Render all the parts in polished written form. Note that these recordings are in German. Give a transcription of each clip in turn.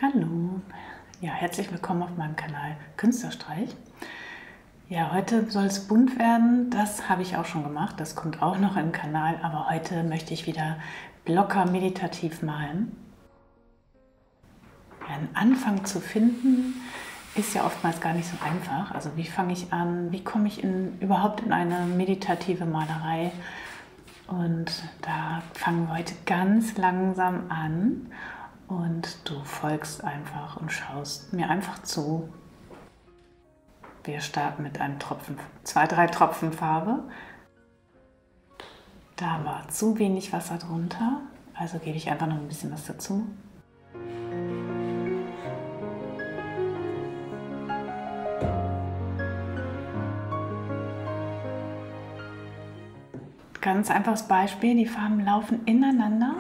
Hallo, ja, herzlich willkommen auf meinem Kanal Künstlerstreich. Ja, heute soll es bunt werden, das habe ich auch schon gemacht, das kommt auch noch im Kanal, aber heute möchte ich wieder locker meditativ malen. Einen Anfang zu finden ist ja oftmals gar nicht so einfach, also wie fange ich an, wie komme ich überhaupt in eine meditative Malerei? Und da fangen wir heute ganz langsam an. Und du folgst einfach und schaust mir einfach zu. Wir starten mit einem Tropfen, 2-3 Tropfen Farbe. Da war zu wenig Wasser drunter, also gebe ich einfach noch ein bisschen was dazu. Ganz einfaches Beispiel, die Farben laufen ineinander.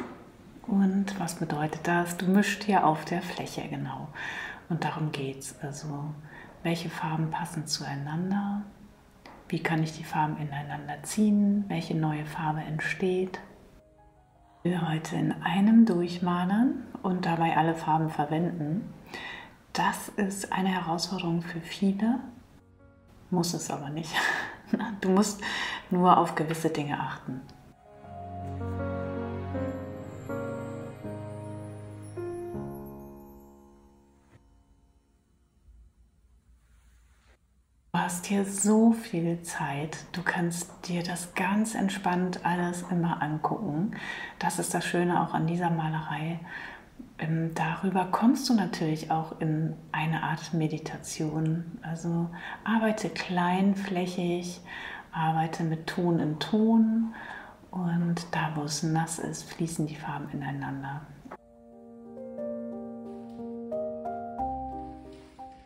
Und was bedeutet das? Du mischst hier auf der Fläche, genau. Und darum geht es. Also, welche Farben passen zueinander? Wie kann ich die Farben ineinander ziehen? Welche neue Farbe entsteht? Ich will heute in einem durchmalen und dabei alle Farben verwenden. Das ist eine Herausforderung für viele, muss es aber nicht. Du musst nur auf gewisse Dinge achten. Du hast hier so viel Zeit, du kannst dir das ganz entspannt alles immer angucken. Das ist das Schöne auch an dieser Malerei. Darüber kommst du natürlich auch in eine Art Meditation. Also arbeite kleinflächig, arbeite mit Ton in Ton und da, wo es nass ist, fließen die Farben ineinander.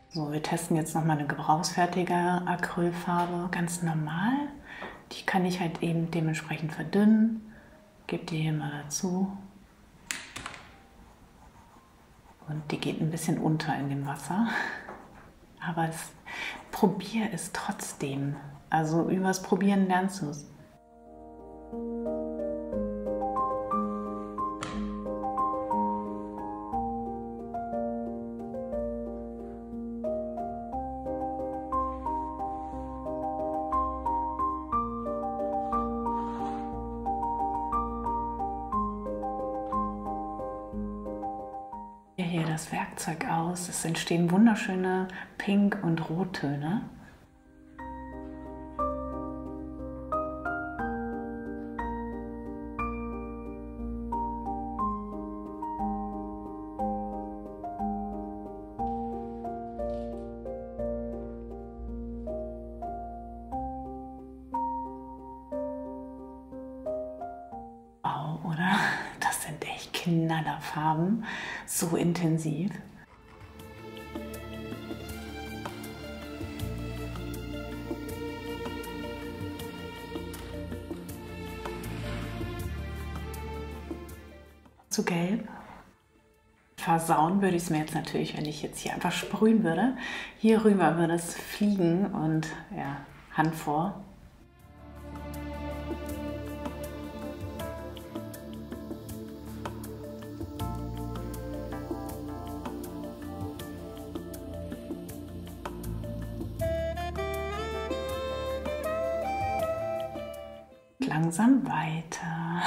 So, wir testen jetzt nochmal eine gebrauchsfertige Acrylfarbe, ganz normal. Die kann ich halt eben dementsprechend verdünnen. Gebe die hier mal dazu. Und die geht ein bisschen unter in dem Wasser. Aber probier es trotzdem. Also übers Probieren lernst du es. Hier das Werkzeug aus. Es entstehen wunderschöne Pink- und Rottöne. Wow, oder? Das sind echt Knallerfarben, so intensiv. Zu gelb. Versauen würde ich es mir jetzt natürlich, wenn ich jetzt hier einfach sprühen würde. Hier rüber würde es fliegen und ja, Hand vor. Langsam weiter.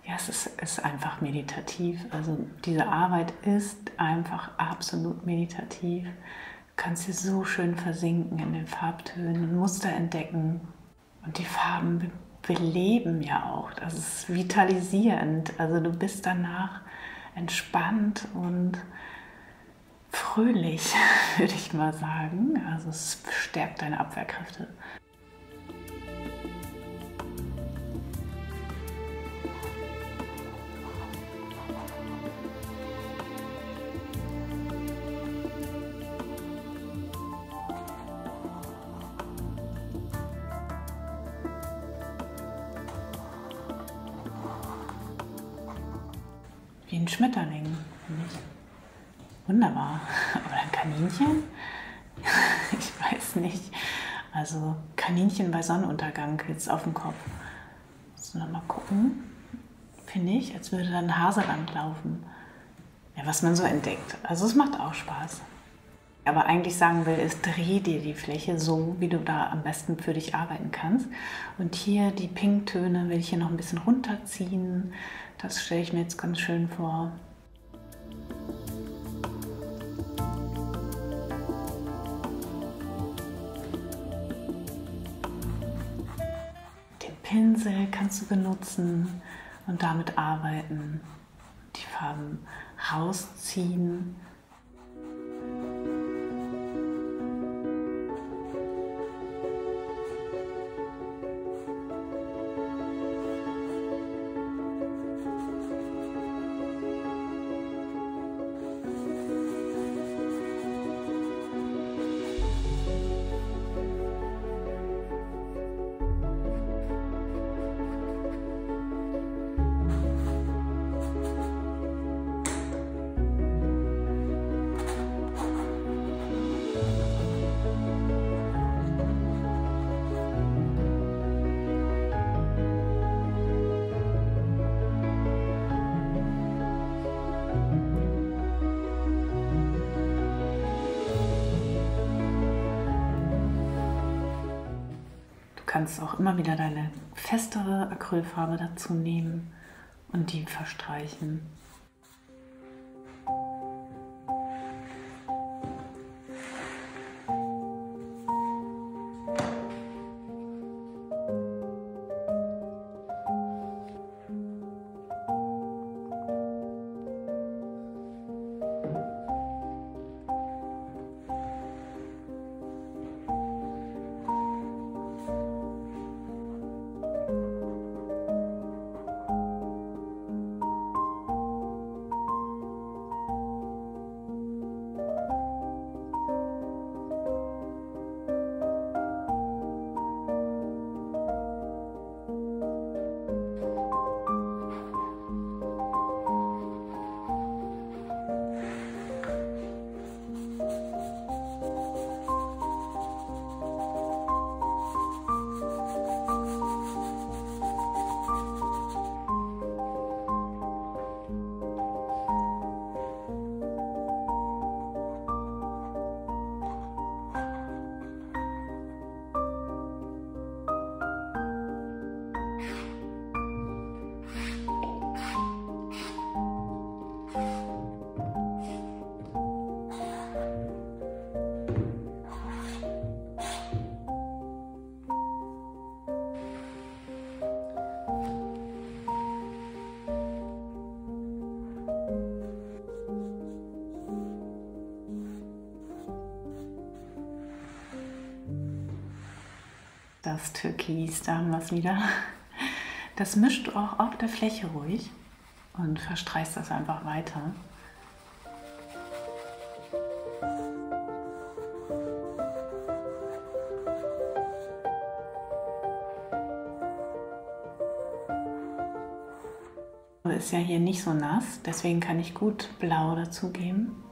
Ja, es ist einfach meditativ. Also diese Arbeit ist einfach absolut meditativ. Du kannst hier so schön versinken in den Farbtönen, Muster entdecken. Und die Farben beleben ja auch. Das ist vitalisierend. Also du bist danach entspannt und fröhlich, würde ich mal sagen. Also es stärkt deine Abwehrkräfte. Wie ein Schmetterling, finde ich. Wunderbar. Aber ein Kaninchen? Ich weiß nicht. Also Kaninchen bei Sonnenuntergang jetzt auf dem Kopf. Müssen wir mal gucken. Finde ich, als würde da ein Hase langlaufen. ja, was man so entdeckt. Also es macht auch Spaß. Aber eigentlich sagen will, ist, dreh dir die Fläche so, wie du da am besten für dich arbeiten kannst. Und hier die Pinktöne will ich hier noch ein bisschen runterziehen. Das stelle ich mir jetzt ganz schön vor. Den Pinsel kannst du benutzen und damit arbeiten. Die Farben rausziehen. Du kannst auch immer wieder deine festere Acrylfarbe dazu nehmen und die verstreichen. Das Türkis, da haben wir es wieder. Das mischst du auch auf der Fläche ruhig und verstreichst das einfach weiter. Ist ja hier nicht so nass, deswegen kann ich gut Blau dazugeben.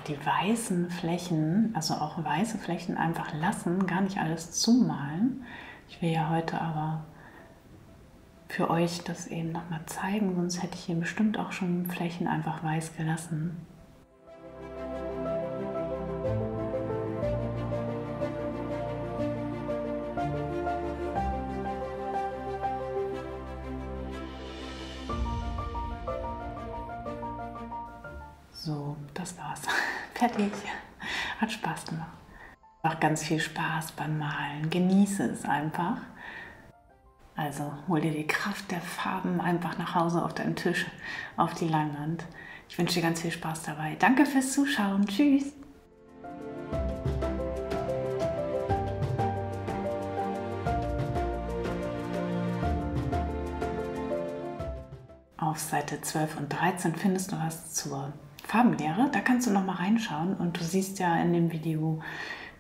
Die weißen Flächen, also auch weiße Flächen einfach lassen, gar nicht alles zumalen. Ich will ja heute aber für euch das eben nochmal zeigen, sonst hätte ich hier bestimmt auch schon Flächen einfach weiß gelassen. So, das war's. Fertig. Hat Spaß gemacht. Macht ganz viel Spaß beim Malen. Genieße es einfach. Also hol dir die Kraft der Farben einfach nach Hause auf deinen Tisch, auf die Leinwand. Ich wünsche dir ganz viel Spaß dabei. Danke fürs Zuschauen. Tschüss. Auf Seite 12 und 13 findest du was zur Farbenlehre. Da kannst du noch mal reinschauen und du siehst ja in dem Video,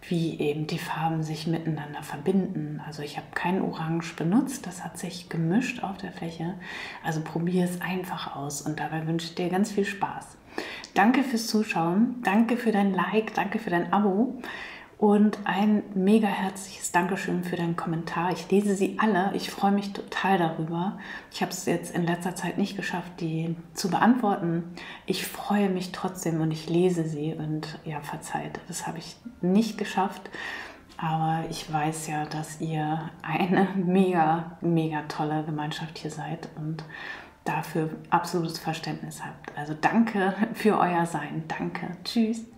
wie eben die Farben sich miteinander verbinden. Also ich habe kein Orange benutzt, das hat sich gemischt auf der Fläche. Also probiere es einfach aus und dabei wünsche ich dir ganz viel Spaß. Danke fürs Zuschauen, danke für dein Like, danke für dein Abo und ein mega herzliches Dankeschön für deinen Kommentar. Ich lese sie alle, ich freue mich total darüber. Ich habe es jetzt in letzter Zeit nicht geschafft, die zu beantworten. Ich freue mich trotzdem und ich lese sie und ja, verzeiht, das habe ich nicht geschafft. Aber ich weiß ja, dass ihr eine mega, mega tolle Gemeinschaft hier seid und dafür absolutes Verständnis habt. Also danke für euer Sein. Danke. Tschüss.